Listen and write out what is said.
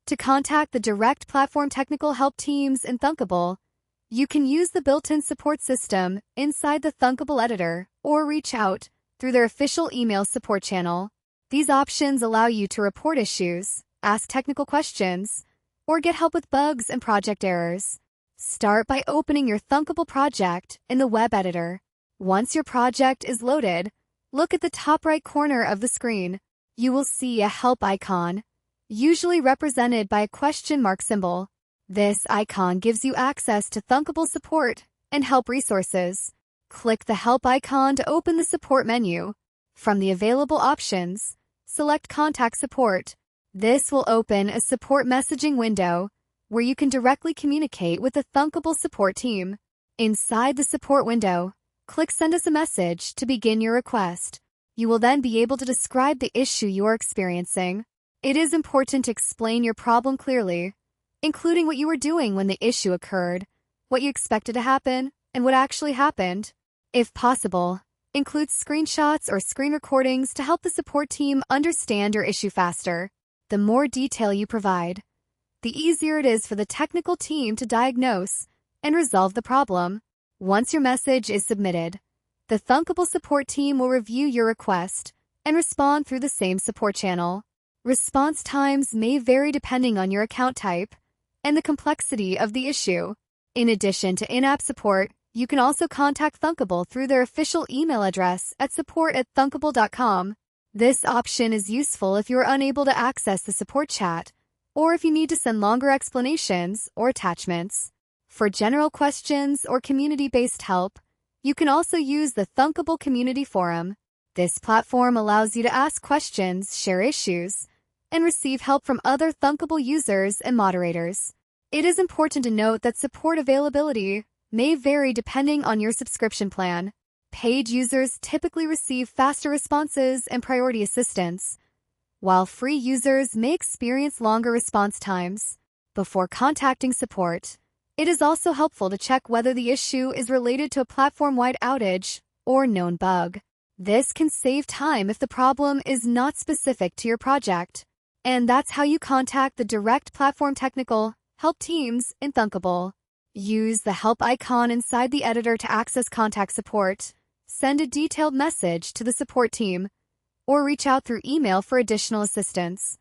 To contact the direct platform technical help teams in Thunkable, you can use the built-in support system inside the Thunkable editor or reach out through their official email support channel. These options allow you to report issues, ask technical questions, or get help with bugs and project errors. Start by opening your Thunkable project in the web editor. Once your project is loaded, look at the top right corner of the screen. You will see a help icon, usually represented by a question mark symbol. This icon gives you access to Thunkable support and help resources. Click the help icon to open the support menu. From the available options, select Contact Support. This will open a support messaging window where you can directly communicate with the Thunkable support team. Inside the support window, click Send us a message to begin your request. You will then be able to describe the issue you are experiencing. It is important to explain your problem clearly, including what you were doing when the issue occurred, what you expected to happen, and what actually happened. If possible, include screenshots or screen recordings to help the support team understand your issue faster. The more detail you provide, the easier it is for the technical team to diagnose and resolve the problem. Once your message is submitted, the Thunkable support team will review your request and respond through the same support channel. Response times may vary depending on your account type and the complexity of the issue. In addition to in-app support, you can also contact Thunkable through their official email address at support@thunkable.com. This option is useful if you are unable to access the support chat or if you need to send longer explanations or attachments. For general questions or community-based help, you can also use the Thunkable Community Forum. This platform allows you to ask questions, share issues, and receive help from other Thunkable users and moderators. It is important to note that support availability may vary depending on your subscription plan. Paid users typically receive faster responses and priority assistance, while free users may experience longer response times. Before contacting support, it is also helpful to check whether the issue is related to a platform-wide outage or known bug. This can save time if the problem is not specific to your project. And that's how you contact the direct platform technical help teams in Thunkable. Use the help icon inside the editor to access contact support, send a detailed message to the support team, or reach out through email for additional assistance.